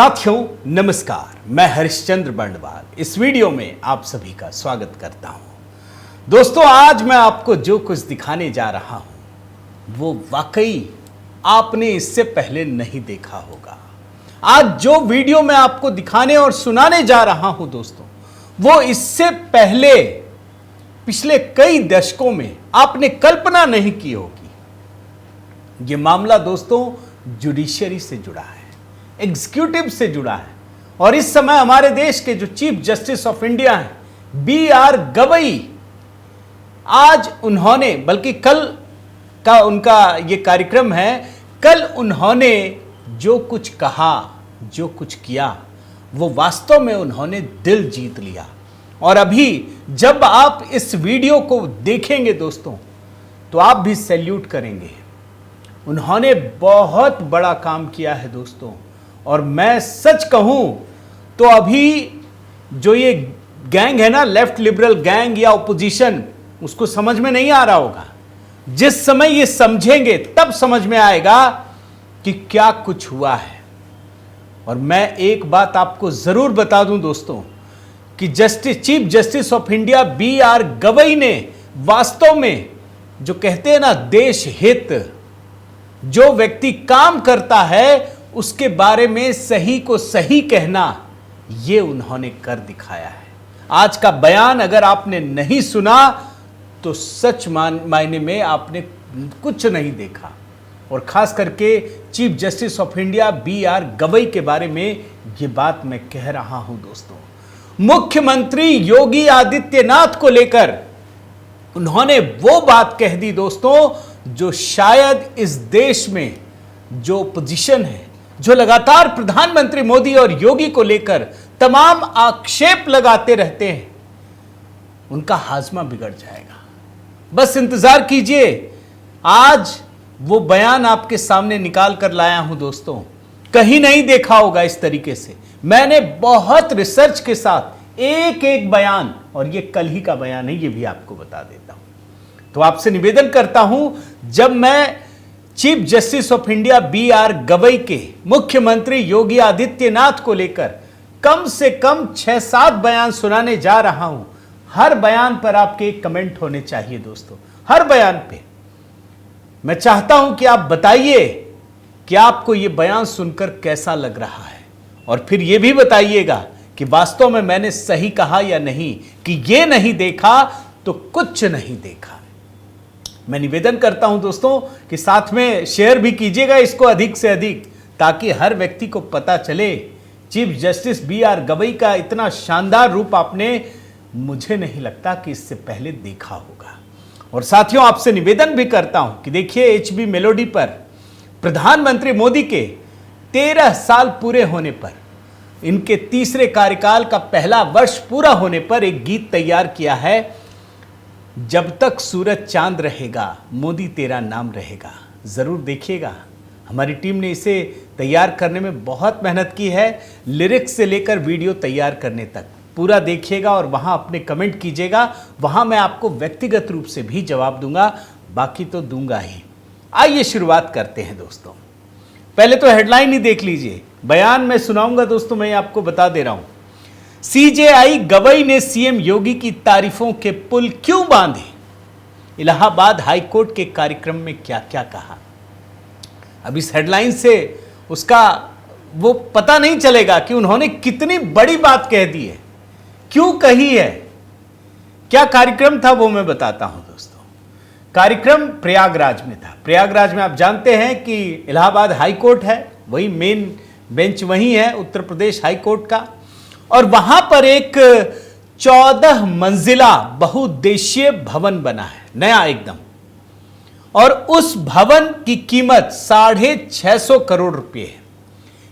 साथियों नमस्कार, मैं हरिश्चंद्र बर्णवाल इस वीडियो में आप सभी का स्वागत करता हूं। दोस्तों, आज मैं आपको जो कुछ दिखाने जा रहा हूं वो वाकई आपने इससे पहले नहीं देखा होगा। आज जो वीडियो मैं आपको दिखाने और सुनाने जा रहा हूं दोस्तों, वो इससे पहले पिछले कई दशकों में आपने कल्पना नहीं की होगी। ये मामला दोस्तों जुडिशरी से जुड़ा है, एग्जीक्यूटिव से जुड़ा है और इस समय हमारे देश के जो चीफ जस्टिस ऑफ इंडिया हैं बी.आर. गवई, आज उन्होंने, बल्कि कल का उनका ये कार्यक्रम है, कल उन्होंने जो कुछ कहा, जो कुछ किया, वो वास्तव में उन्होंने दिल जीत लिया। और अभी जब आप इस वीडियो को देखेंगे दोस्तों, तो आप भी सैल्यूट करेंगे। उन्होंने बहुत बड़ा काम किया है दोस्तों। और मैं सच कहूं तो अभी जो ये गैंग है ना, लेफ्ट लिबरल गैंग या ओपोजिशन, उसको समझ में नहीं आ रहा होगा। जिस समय ये समझेंगे तब समझ में आएगा कि क्या कुछ हुआ है। और मैं एक बात आपको जरूर बता दूं दोस्तों कि Chief Justice of India B R. Gavai ने वास्तव में जो कहते हैं ना देश हित, जो व्यक्ति काम करता है उसके बारे में सही को सही कहना, ये उन्होंने कर दिखाया है। आज का बयान अगर आपने नहीं सुना तो सच मायने में आपने कुछ नहीं देखा। और खास करके Chief Justice of India B R. Gavai के बारे में ये बात मैं कह रहा हूं दोस्तों। मुख्यमंत्री योगी आदित्यनाथ को लेकर उन्होंने वो बात कह दी दोस्तों, जो शायद इस देश में जो पोजीशन है, जो लगातार प्रधानमंत्री मोदी और योगी को लेकर तमाम आक्षेप लगाते रहते हैं, उनका हाजमा बिगड़ जाएगा। बस इंतजार कीजिए, आज वो बयान आपके सामने निकाल कर लाया हूं दोस्तों। कहीं नहीं देखा होगा इस तरीके से। मैंने बहुत रिसर्च के साथ एक एक बयान, और ये कल ही का बयान है, ये भी आपको बता देता हूं। तो आपसे निवेदन करता हूं, जब मैं Chief Justice of India B R. Gavai के मुख्यमंत्री योगी आदित्यनाथ को लेकर कम से कम 6-7 बयान सुनाने जा रहा हूं, हर बयान पर आपके एक कमेंट होने चाहिए दोस्तों। हर बयान पे मैं चाहता हूं कि आप बताइए कि आपको यह बयान सुनकर कैसा लग रहा है, और फिर यह भी बताइएगा कि वास्तव में मैंने सही कहा या नहीं, कि यह नहीं देखा तो कुछ नहीं देखा। मैं निवेदन करता हूं दोस्तों कि साथ में शेयर भी कीजिएगा इसको अधिक से अधिक, ताकि हर व्यक्ति को पता चले चीफ जस्टिस बी.आर. गवई का इतना शानदार रूप आपने, मुझे नहीं लगता कि इससे पहले देखा होगा। और साथियों, आपसे निवेदन भी करता हूं कि देखिए HB मेलोडी पर प्रधानमंत्री मोदी के 13 साल पूरे होने पर, इनके तीसरे कार्यकाल का पहला वर्ष पूरा होने पर एक गीत तैयार किया है, जब तक सूरज चांद रहेगा मोदी तेरा नाम रहेगा। जरूर देखिएगा। हमारी टीम ने इसे तैयार करने में बहुत मेहनत की है, लिरिक्स से लेकर वीडियो तैयार करने तक। पूरा देखिएगा और वहां अपने कमेंट कीजिएगा। वहां मैं आपको व्यक्तिगत रूप से भी जवाब दूंगा, बाकी तो दूंगा ही। आइए शुरुआत करते हैं दोस्तों। पहले तो हेडलाइन ही देख लीजिए। बयान मैं सुनाऊंगा दोस्तों, मैं आपको बता दे रहा हूं। सीजेआई गवई ने सीएम योगी की तारीफों के पुल क्यों बांधे? इलाहाबाद हाईकोर्ट के कार्यक्रम में क्या क्या कहा? अब इस हेडलाइन से उसका वो पता नहीं चलेगा कि उन्होंने कितनी बड़ी बात कह दी है, क्यों कही है, क्या कार्यक्रम था, वो मैं बताता हूं दोस्तों। कार्यक्रम प्रयागराज में था। प्रयागराज में आप जानते हैं कि इलाहाबाद हाईकोर्ट है, वही मेन बेंच वही है उत्तर प्रदेश हाईकोर्ट का। और वहां पर एक 14 मंजिला बहुउद्देशीय भवन बना है, नया एकदम। और उस भवन की कीमत 650 करोड़ रुपए है।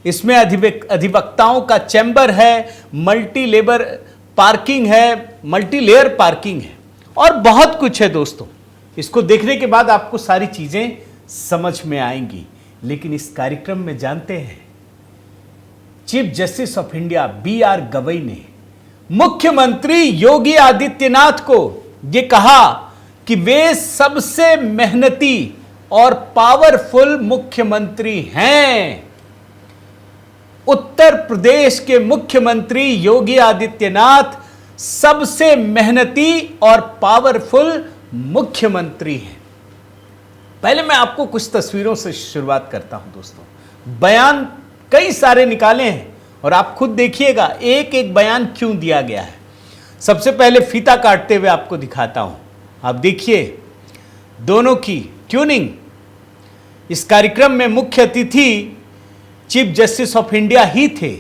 इसमें अधिवक्ताओं का चैम्बर है, मल्टीलेयर पार्किंग है और बहुत कुछ है दोस्तों। इसको देखने के बाद आपको सारी चीजें समझ में आएंगी। लेकिन इस कार्यक्रम में जानते हैं, Chief Justice of India B R. Gavai ने मुख्यमंत्री योगी आदित्यनाथ को यह कहा कि वे सबसे मेहनती और पावरफुल मुख्यमंत्री हैं। उत्तर प्रदेश के मुख्यमंत्री योगी आदित्यनाथ सबसे मेहनती और पावरफुल मुख्यमंत्री हैं। पहले मैं आपको कुछ तस्वीरों से शुरुआत करता हूं दोस्तों। बयान कई सारे निकाले हैं और आप खुद देखिएगा एक एक बयान क्यों दिया गया है। सबसे पहले फीता काटते हुए आपको दिखाता हूं। आप देखिए दोनों की ट्यूनिंग। इस कार्यक्रम में मुख्य अतिथि चीफ जस्टिस ऑफ इंडिया ही थे,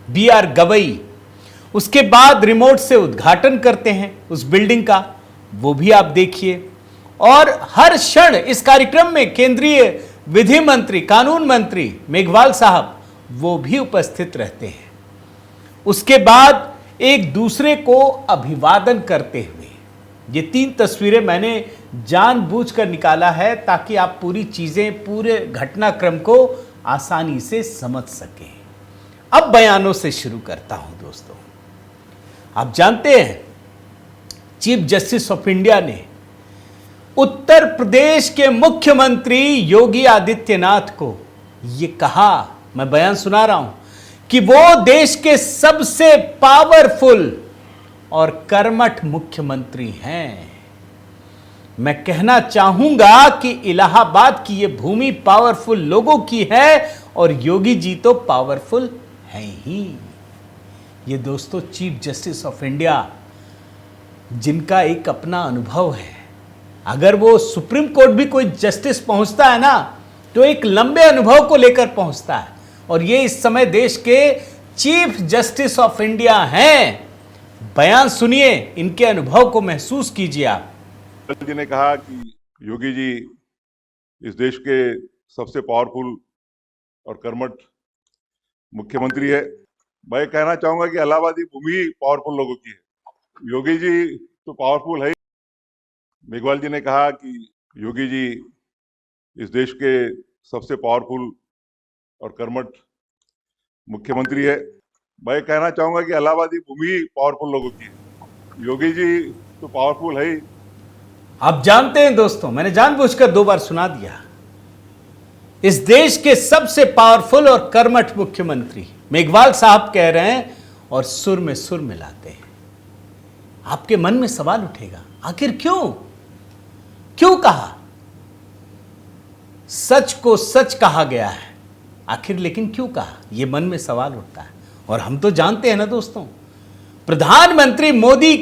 BR गवई। उसके बाद रिमोट से उद्घाटन करते हैं उस बिल्डिंग का, वो भी आप देखिए। और हर क्षण इस कार्यक्रम में केंद्रीय विधि मंत्री, कानून मंत्री मेघवाल साहब वो भी उपस्थित रहते हैं। उसके बाद एक दूसरे को अभिवादन करते हुए, ये 3 तस्वीरें मैंने जानबूझकर निकाला है ताकि आप पूरी चीजें, पूरे घटनाक्रम को आसानी से समझ सकें। अब बयानों से शुरू करता हूं दोस्तों। आप जानते हैं चीफ जस्टिस ऑफ इंडिया ने उत्तर प्रदेश के मुख्यमंत्री योगी आदित्यनाथ को यह कहा, मैं बयान सुना रहा हूं, कि वो देश के सबसे पावरफुल और कर्मठ मुख्यमंत्री हैं। मैं कहना चाहूंगा कि इलाहाबाद की यह भूमि पावरफुल लोगों की है और योगी जी तो पावरफुल हैं ही। ये दोस्तों चीफ जस्टिस ऑफ इंडिया जिनका एक अपना अनुभव है। अगर वो सुप्रीम कोर्ट भी कोई जस्टिस पहुंचता है ना तो एक लंबे अनुभव को लेकर पहुंचता है, और ये इस समय देश के चीफ जस्टिस ऑफ इंडिया हैं। बयान सुनिए, इनके अनुभव को महसूस कीजिए आप। जी ने कहा कि योगी जी इस देश के सबसे पावरफुल और कर्मठ मुख्यमंत्री है। मैं कहना चाहूंगा कि इलाहाबादी भूमि पावरफुल लोगों की है। योगी जी तो पावरफुल है। मेघवाल जी ने कहा कि योगी जी इस देश के सबसे पावरफुल और कर्मठ मुख्यमंत्री है। मैं कहना चाहूंगा कि इलाहाबादी भूमि पावरफुल लोगों की है। योगी जी तो पावरफुल है। आप जानते हैं दोस्तों, मैंने जानबूझकर 2 बार सुना दिया। इस देश के सबसे पावरफुल और कर्मठ मुख्यमंत्री मेघवाल साहब कह रहे हैं और सुर में सुर मिलाते हैं। आपके मन में सवाल उठेगा, आखिर क्यों कहा? सच को सच कहा गया है, आखिर लेकिन क्यों कहा? यह मन में सवाल उठता है। और हम तो जानते हैं ना दोस्तों, प्रधानमंत्री मोदी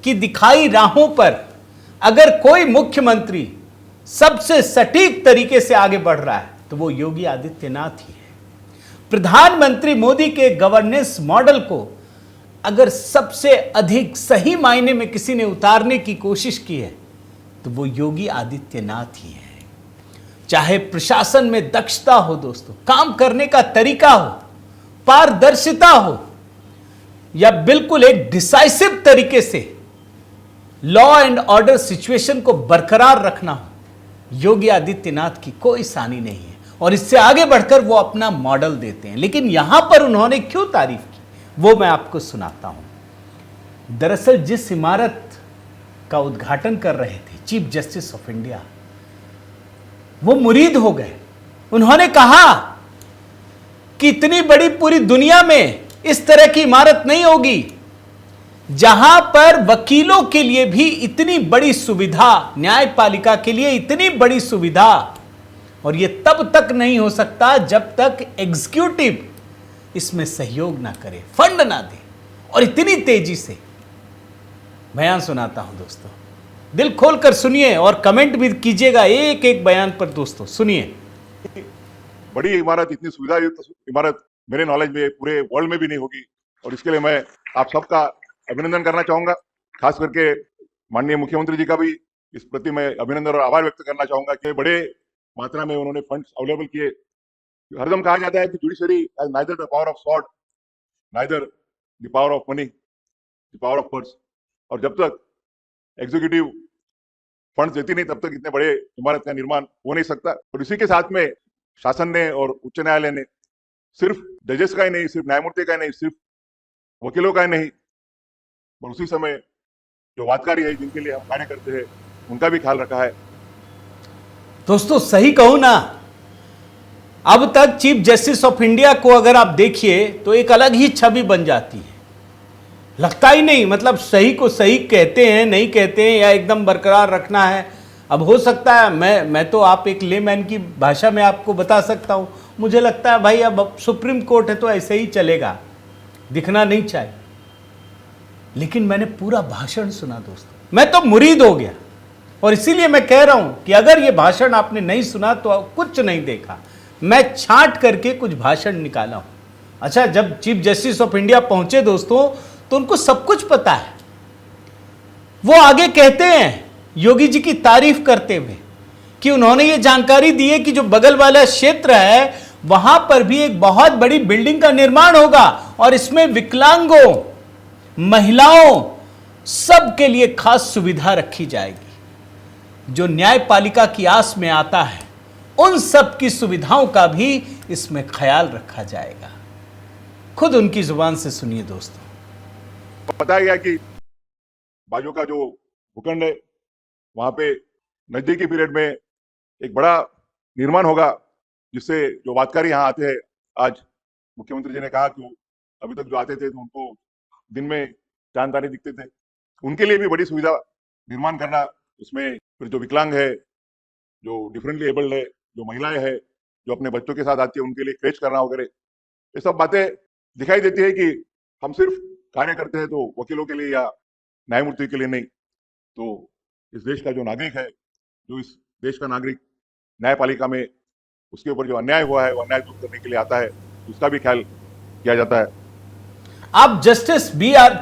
की दिखाई राहों पर अगर कोई मुख्यमंत्री सबसे सटीक तरीके से आगे बढ़ रहा है तो वो योगी आदित्यनाथ ही है। प्रधानमंत्री मोदी के गवर्नेंस मॉडल को अगर सबसे अधिक सही मायने में किसी ने उतारने की कोशिश की है तो वो योगी आदित्यनाथ ही है। चाहे प्रशासन में दक्षता हो दोस्तों, काम करने का तरीका हो, पारदर्शिता हो, या बिल्कुल एक डिसाइसिव तरीके से लॉ एंड ऑर्डर सिचुएशन को बरकरार रखना हो, योगी आदित्यनाथ की कोई सानी नहीं है। और इससे आगे बढ़कर वो अपना मॉडल देते हैं। लेकिन यहां पर उन्होंने क्यों तारीफ की वो मैं आपको सुनाता हूं। दरअसल जिस इमारत का उद्घाटन कर रहे थे चीफ जस्टिस ऑफ इंडिया, वो मुरीद हो गए। उन्होंने कहा कि इतनी बड़ी पूरी दुनिया में इस तरह की इमारत नहीं होगी जहां पर वकीलों के लिए भी इतनी बड़ी सुविधा, न्यायपालिका के लिए इतनी बड़ी सुविधा, और यह तब तक नहीं हो सकता जब तक एग्जीक्यूटिव इसमें सहयोग ना करे, फंड ना दे, और इतनी तेजी से। बयान सुनाता हूं दोस्तों, दिल खोलकर सुनिए और कमेंट भी कीजिएगा एक एक बयान पर दोस्तों। सुनिए। बड़ी इमारत, इतनी सुविधायुक्त इमारत मेरे नॉलेज में पूरे वर्ल्ड में भी नहीं होगी, और इसके लिए मैं आप सबका अभिनंदन करना चाहूंगा। खास करके माननीय मुख्यमंत्री जी का भी इस प्रति मैं अभिनंदन और आभार व्यक्त करना चाहूंगा कि बड़े मात्रा में उन्होंने फंड्स अवेलेबल किए। हरदम कहा जाता है कि judiciary has neither the power of sword neither the power of money, the power of purse. और जब तक एग्जीक्यूटिव फंड्स देती नहीं तब तक इतने बड़े इमारत का निर्माण हो नहीं सकता। और इसी के साथ में शासन ने और उच्च न्यायालय ने सिर्फ जजेस का ही नहीं, सिर्फ न्यायमूर्ति का ही नहीं, सिर्फ वकीलों का ही नहीं, और उसी समय जो वादकारी है जिनके लिए हम कार्य करते हैं उनका भी ख्याल रखा है। दोस्तों सही कहूं ना, अब तक चीफ जस्टिस ऑफ इंडिया को अगर आप देखिए तो एक अलग ही छवि बन जाती है, लगता ही नहीं, मतलब सही को सही कहते हैं नहीं कहते हैं या एकदम बरकरार रखना है। अब हो सकता है मैं तो आप एक लेमैन की भाषा में आपको बता सकता हूं, मुझे लगता है भाई अब सुप्रीम कोर्ट है तो ऐसे ही चलेगा, दिखना नहीं चाहिए। लेकिन मैंने पूरा भाषण सुना दोस्तों, मैं तो मुरीद हो गया। और इसीलिए मैं कह रहा हूं कि अगर ये भाषण आपने नहीं सुना तो कुछ नहीं देखा। मैं छांट करके कुछ भाषण निकाला हूं। अच्छा, जब चीफ जस्टिस ऑफ इंडिया पहुंचे दोस्तों तो उनको सब कुछ पता है। वो आगे कहते हैं योगी जी की तारीफ करते हुए कि उन्होंने ये जानकारी दी है कि जो बगल वाला क्षेत्र है वहां पर भी एक बहुत बड़ी बिल्डिंग का निर्माण होगा और इसमें विकलांगों, महिलाओं, सबके लिए खास सुविधा रखी जाएगी। जो न्यायपालिका की आस में आता है उन सब की सुविधाओं का भी इसमें ख्याल रखा जाएगा। खुद उनकी जुबान से सुनिए दोस्तों। बताया गया कि बाजू का जो भूखंड है वहां पे नजदीकी पीरियड में एक बड़ा निर्माण होगा, जिससे जो वादकारी यहाँ आते हैं, आज मुख्यमंत्री जी ने कहा कि अभी तक जो आते थे तो उनको दिन में चांद तारे दिखते थे, उनके लिए भी बड़ी सुविधा निर्माण करना। उसमें फिर जो विकलांग है, जो डिफरेंटली एबल्ड है, जो महिलाएं हैं, जो अपने बच्चों के साथ आती है, उनके लिए क्रेच करना वगैरह, ये सब बातें दिखाई देती है कि हम सिर्फ कार्य करते हैं तो वकीलों के लिए या न्यायमूर्ति के लिए नहीं, तो इस देश का जो नागरिक है, जो इस देश का नागरिक न्यायपालिका में उसके ऊपर जो अन्याय हुआ है वो अन्याय दूर करने के लिए आता है, उसका भी ख्याल किया जाता है। आप justice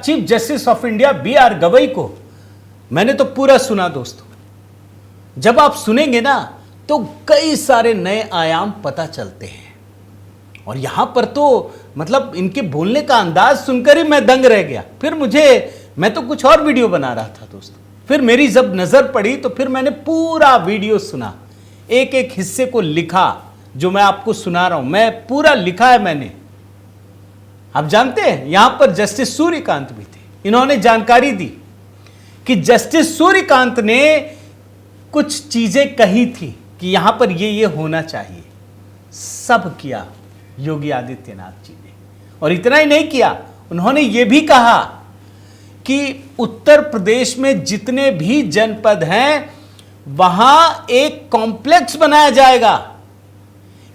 chief Justice of India BR Gavai को मैंने तो पूरा सुना दोस्तों। जब आप सुनेंगे ना तो कई सारे नए आयाम पता चलते हैं। और यहां पर तो मतलब इनके बोलने का अंदाज सुनकर ही मैं दंग रह गया। फिर मैं तो कुछ और वीडियो बना रहा था दोस्तों, फिर मेरी जब नजर पड़ी तो फिर मैंने पूरा वीडियो सुना, एक एक हिस्से को लिखा। जो मैं आपको सुना रहा हूं मैं पूरा लिखा है मैंने। आप जानते हैं यहां पर जस्टिस सूर्यकांत भी थे, इन्होंने जानकारी दी कि जस्टिस सूर्यकांत ने कुछ चीजें कही थी कि यहां पर ये होना चाहिए। सब किया योगी आदित्यनाथ जी ने। और इतना ही नहीं किया, उन्होंने ये भी कहा कि उत्तर प्रदेश में जितने भी जनपद हैं वहां एक कॉम्प्लेक्स बनाया जाएगा,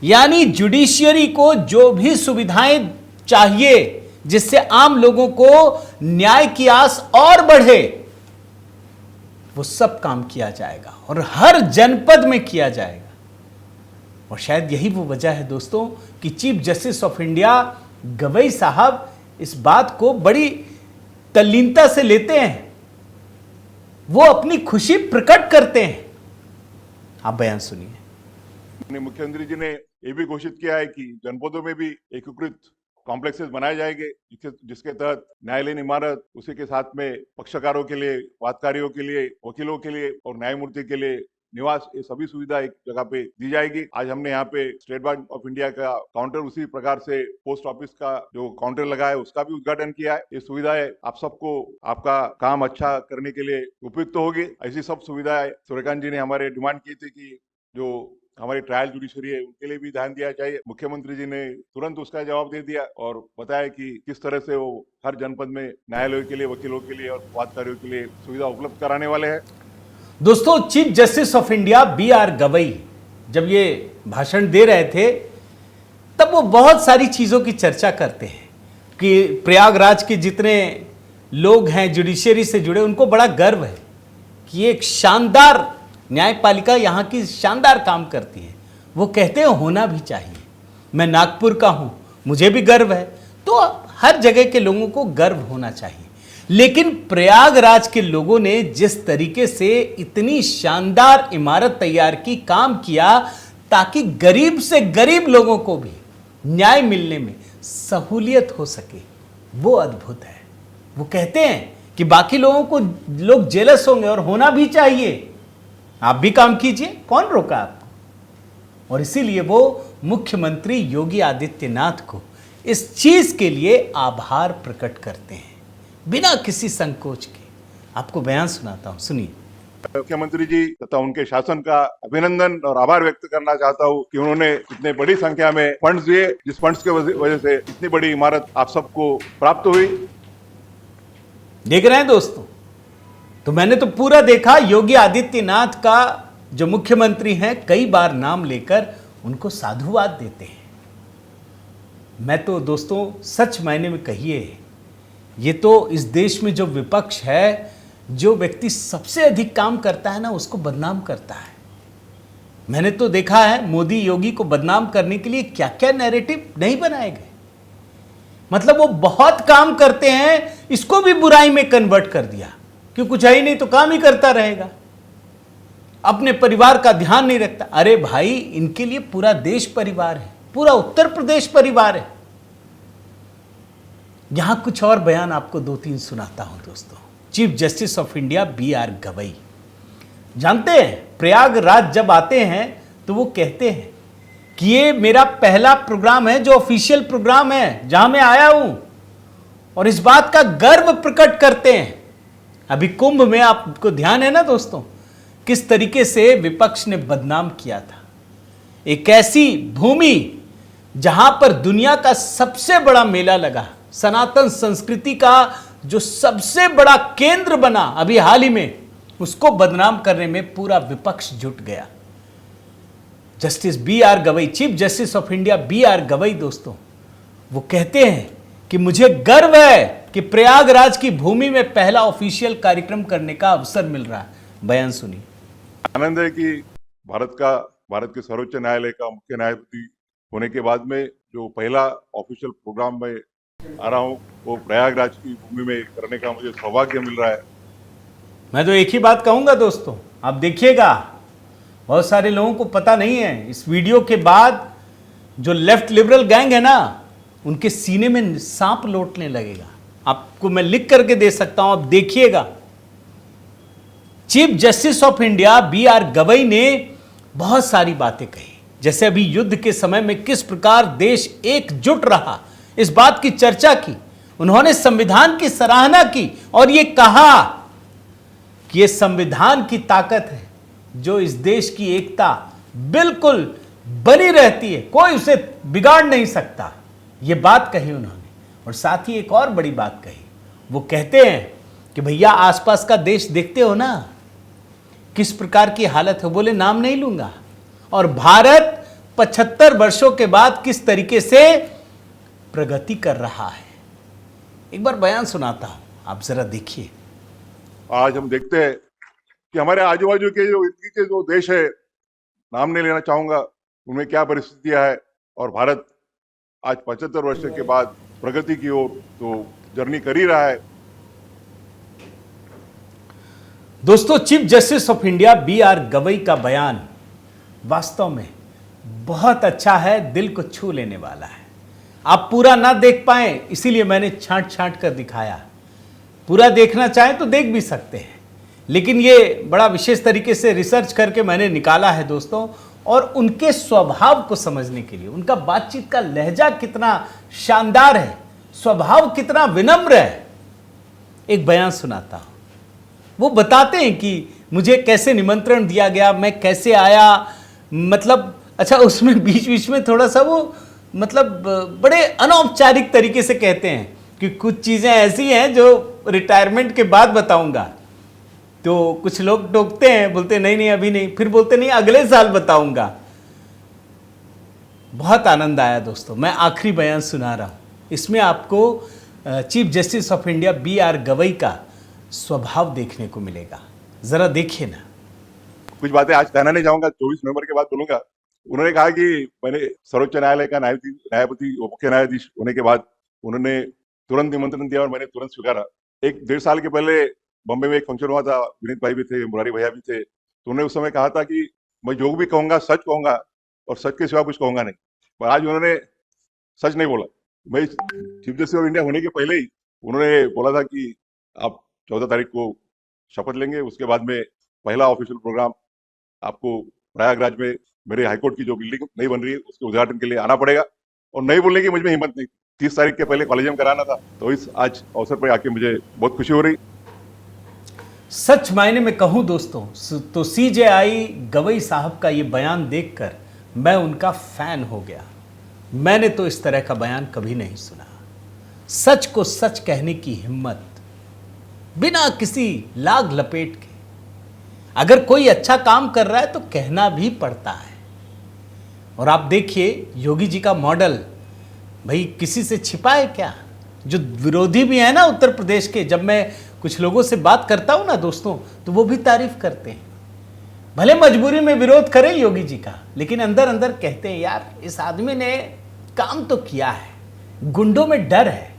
यानी जुडिशियरी को जो भी सुविधाएं चाहिए जिससे आम लोगों को न्याय की आस और बढ़े, वो सब काम किया जाएगा और हर जनपद में किया जाएगा। और शायद यही वो वजह है दोस्तों कि Chief Justice of India Gavai साहब इस बात को बड़ी तल्लीनता से लेते हैं, वो अपनी खुशी प्रकट करते हैं। आप बयान सुनिए। मुख्यमंत्री जी ने ये भी घोषित किया है कि जनपदों में भी एकीकृत कॉम्प्लेक्सेस बनाए जाएंगे, जिसके तहत न्यायालयीन इमारत, उसी के साथ में पक्षकारों के लिए, वादकारियों के लिए, वकीलों के लिए और न्यायमूर्ति के लिए निवास, ये सभी सुविधा एक जगह पे दी जाएगी। आज हमने यहाँ पे स्टेट बैंक ऑफ इंडिया का काउंटर, उसी प्रकार से पोस्ट ऑफिस का जो काउंटर लगा है उसका भी उद्घाटन किया है। ये सुविधाएं आप सबको आपका काम अच्छा करने के लिए उपयुक्त होगी। ऐसी सब सुविधाएं सूर्यकांत जी ने हमारे डिमांड की थी कि जो हमारी ट्रायल जुडिशरी है उनके लिए भी ध्यान दिया चाहिए। मुख्यमंत्री जी ने तुरंत उसका जवाब दे दिया और बताया कि किस तरह से वो हर जनपद में न्यायालयों के लिए, वकीलों के लिए और वादकारियों के लिए सुविधा उपलब्ध कराने वाले हैं। दोस्तों, chief Justice of India BR Gavai जब ये भाषण दे रहे थे तब वो बहुत सारी चीजों की चर्चा करते हैं कि प्रयागराज के जितने लोग हैं जुडिशियरी से जुड़े, उनको बड़ा गर्व है कि एक शानदार न्यायपालिका यहाँ की शानदार काम करती है। वो कहते हैं होना भी चाहिए। मैं नागपुर का हूं, मुझे भी गर्व है, तो हर जगह के लोगों को गर्व होना चाहिए। लेकिन प्रयागराज के लोगों ने जिस तरीके से इतनी शानदार इमारत तैयार की, काम किया ताकि गरीब से गरीब लोगों को भी न्याय मिलने में सहूलियत हो सके, वो अद्भुत है। वो कहते हैं कि बाकी लोगों को लोग जेलस होंगे और होना भी चाहिए, आप भी काम कीजिए, कौन रोका आपको। और इसीलिए वो मुख्यमंत्री योगी आदित्यनाथ को इस चीज के लिए आभार प्रकट करते हैं बिना किसी संकोच के। आपको बयान सुनाता हूं, सुनिए। मुख्यमंत्री जी तथा उनके शासन का अभिनंदन और आभार व्यक्त करना चाहता हूँ कि उन्होंने इतने बड़ी संख्या में फंड्स दिए, जिस फंड्स के वजह से इतनी बड़ी इमारत आप सबको प्राप्त हुई। देख रहे हैं दोस्तों, तो मैंने तो पूरा देखा। योगी आदित्यनाथ का जो मुख्यमंत्री हैं, कई बार नाम लेकर उनको साधुवाद देते हैं। मैं तो दोस्तों सच मायने में कहिए, ये तो इस देश में जो विपक्ष है, जो व्यक्ति सबसे अधिक काम करता है ना, उसको बदनाम करता है। मैंने तो देखा है मोदी योगी को बदनाम करने के लिए क्या क्या नैरेटिव नहीं बनाए गए। मतलब वो बहुत काम करते हैं, इसको भी बुराई में कन्वर्ट कर दिया कि कुछ है ही नहीं तो काम ही करता रहेगा, अपने परिवार का ध्यान नहीं रखता। अरे भाई, इनके लिए पूरा देश परिवार है, पूरा उत्तर प्रदेश परिवार है। यहां कुछ और बयान आपको दो तीन सुनाता हूं दोस्तों। Chief Justice of India BR Gavai, जानते हैं प्रयागराज जब आते हैं तो वो कहते हैं कि ये मेरा पहला प्रोग्राम है जो ऑफिशियल प्रोग्राम है जहां मैं आया हूं, और इस बात का गर्व प्रकट करते हैं। अभी कुंभ में आपको ध्यान है ना दोस्तों, किस तरीके से विपक्ष ने बदनाम किया था। एक ऐसी भूमि जहां पर दुनिया का सबसे बड़ा मेला लगा, सनातन संस्कृति का जो सबसे बड़ा केंद्र बना अभी हाल ही में, उसको बदनाम करने में पूरा विपक्ष जुट गया। Justice BR Gavai, chief Justice of India BR Gavai दोस्तों, वो कहते हैं कि मुझे गर्व है कि प्रयागराज की भूमि में पहला ऑफिशियल कार्यक्रम करने का अवसर मिल रहा है। बयान सुनिए। आनंद है कि भारत के सर्वोच्च न्यायालय का मुख्य न्यायमूर्ति होने के बाद में जो पहला ऑफिशियल प्रोग्राम में आ रहा हूँ, वो प्रयागराज की भूमि में करने का मुझे सौभाग्य मिल रहा है। मैं तो एक ही बात कहूंगा दोस्तों, आप देखिएगा, बहुत सारे लोगों को पता नहीं है, इस वीडियो के बाद जो लेफ्ट लिबरल गैंग है ना, उनके सीने में सांप लौटने लगेगा। आपको मैं लिख करके दे सकता हूं, आप देखिएगा। Chief Justice of India BR Gavai ने बहुत सारी बातें कही, जैसे अभी युद्ध के समय में किस प्रकार देश एकजुट रहा, इस बात की चर्चा की। उन्होंने संविधान की सराहना की और यह कहा कि यह संविधान की ताकत है जो इस देश की एकता बिल्कुल बनी रहती है, कोई उसे बिगाड़ नहीं सकता। यह बात कही उन्होंने। और साथ ही एक और बड़ी बात कही, वो कहते हैं कि भैया आसपास का देश देखते हो ना किस प्रकार की हालत है। बोले नाम नहीं लूंगा, और भारत 75 वर्षों के बाद किस तरीके से प्रगति कर रहा है। एक बार बयान सुनाता हूं, आप जरा देखिए। आज हम देखते हैं कि हमारे आजू बाजू के जो इर्द गिर्द के जो देश है, नाम नहीं लेना चाहूंगा, उनमें क्या परिस्थितियां है, और भारत आज 75 वर्ष के बाद प्रगति की ओर तो जर्नी कर ही रहा है। दोस्तों, chief Justice of India BR Gavai का बयान वास्तव में बहुत अच्छा है, दिल को छू लेने वाला है। आप पूरा ना देख पाए इसीलिए मैंने छांट छांट कर दिखाया। पूरा देखना चाहें तो देख भी सकते हैं, लेकिन ये बड़ा विशेष तरीके से रिसर्च करके मैंने निकाला है दोस्तों। और उनके स्वभाव को समझने के लिए, उनका बातचीत का लहजा कितना शानदार है, स्वभाव कितना विनम्र है। एक बयान सुनाता हूं। वो बताते हैं कि मुझे कैसे निमंत्रण दिया गया, मैं कैसे आया, मतलब अच्छा, उसमें बीच बीच में थोड़ा सा वो मतलब बड़े अनौपचारिक तरीके से कहते हैं कि कुछ चीजें ऐसी हैं जो रिटायरमेंट के बाद बताऊंगा। तो कुछ लोग टोकते हैं, बोलते नहीं नहीं अभी नहीं, फिर बोलते नहीं अगले साल बताऊंगा। बहुत आनंद आया दोस्तों। मैं आखिरी बयान सुना रहा हूं, इसमें आपको chief Justice of India BR Gavai का स्वभाव देखने को मिलेगा। जरा देखिए ना। कुछ बातें आज कहना नहीं चाहूंगा, 24 नवंबर के बाद बोलूंगा। उन्होंने कहा कि मैंने सर्वोच्च न्यायालय का न्यायमूर्ति मुख्य न्यायाधीश होने के बाद उन्होंने तुरंत निमंत्रण दिया और मैंने तुरंत स्वीकारा। 1-1.5 साल के पहले बॉम्बे में एक फंक्शन हुआ था, विनीत भाई भी थे, मुरारी भैया भी थे, तो उन्होंने उस समय कहा था कि मैं जो भी कहूंगा सच कहूंगा और सच के सिवा कुछ कहूंगा नहीं। पर आज उन्होंने सच नहीं बोला। मैं चीफ जस्टिस ऑफ इंडिया होने के पहले ही उन्होंने बोला था कि आप 14 तारीख को शपथ लेंगे, उसके बाद में पहला ऑफिशियल प्रोग्राम आपको प्रयागराज में मेरे हाईकोर्ट की जो बिल्डिंग नई बन रही है उसके उद्घाटन के लिए आना पड़ेगा। और नहीं बोलने की मुझ में हिम्मत नहीं, 30 तारीख के पहले कॉलेजियम कराना था। तो इस आज अवसर पर आके मुझे बहुत खुशी हो रही। सच मायने में कहूं दोस्तों तो सीजेआई गवई साहब का ये बयान देखकर मैं उनका फैन हो गया। मैंने तो इस तरह का बयान कभी नहीं सुना। सच को सच कहने की हिम्मत, बिना किसी लाग लपेट के। अगर कोई अच्छा काम कर रहा है तो कहना भी पड़ता है। और आप देखिए योगी जी का मॉडल, भाई किसी से छिपा है क्या? जो विरोधी भी है ना उत्तर प्रदेश के, जब मैं कुछ लोगों से बात करता हूं ना दोस्तों, तो वो भी तारीफ करते हैं। भले मजबूरी में विरोध करें योगी जी का, लेकिन अंदर अंदर कहते हैं यार इस आदमी ने काम तो किया है। गुंडों में डर है।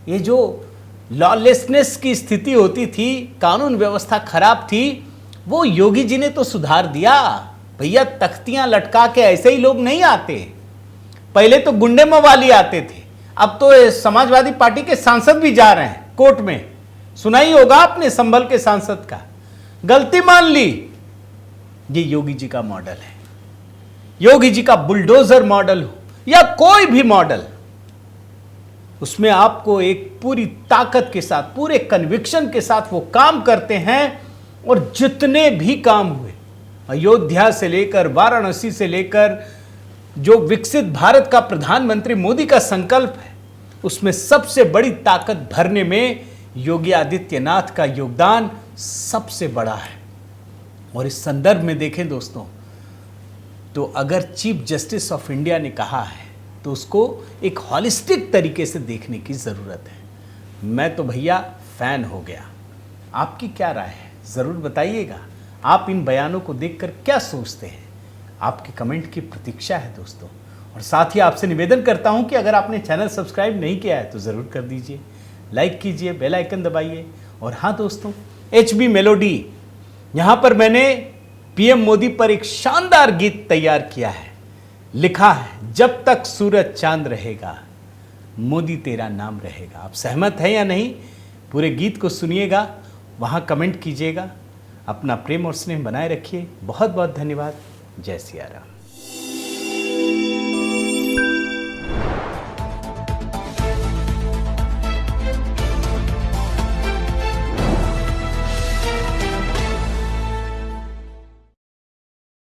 ये जो लॉलेसनेस की स्थिति होती थी, कानून व्यवस्था खराब थी, वो योगी जी ने तो सुधार दिया। भैया तख्तियां लटका के ऐसे ही लोग नहीं आते। पहले तो गुंडे मवाली आते थे, अब तो समाजवादी पार्टी के सांसद भी जा रहे हैं कोर्ट में। सुना ही होगा आपने संभल के सांसद का, गलती मान ली। ये योगी जी का मॉडल है। योगी जी का बुलडोजर मॉडल हो या कोई भी मॉडल, उसमें आपको एक पूरी ताकत के साथ, पूरे कन्विक्शन के साथ वो काम करते हैं। और जितने भी काम हुए, अयोध्या से लेकर वाराणसी से लेकर जो विकसित भारत का प्रधानमंत्री मोदी का संकल्प है, उसमें सबसे बड़ी ताकत भरने में योगी आदित्यनाथ का योगदान सबसे बड़ा है। और इस संदर्भ में देखें दोस्तों, तो अगर चीफ जस्टिस ऑफ इंडिया ने कहा है तो उसको एक हॉलिस्टिक तरीके से देखने की ज़रूरत है। मैं तो भैया फैन हो गया। आपकी क्या राय है ज़रूर बताइएगा। आप इन बयानों को देखकर क्या सोचते हैं? आपके कमेंट की प्रतीक्षा है दोस्तों। और साथ ही आपसे निवेदन करता हूं कि अगर आपने चैनल सब्सक्राइब नहीं किया है तो ज़रूर कर दीजिए, लाइक कीजिए, बेल आइकन दबाइए। और हाँ दोस्तों, HB मेलोडी, यहाँ पर मैंने PM मोदी पर एक शानदार गीत तैयार किया है। लिखा है, जब तक सूरज चांद रहेगा मोदी तेरा नाम रहेगा। आप सहमत हैं या नहीं? पूरे गीत को सुनिएगा, वहाँ कमेंट कीजिएगा। अपना प्रेम और स्नेह बनाए रखिए। बहुत बहुत धन्यवाद। जय सिया राम।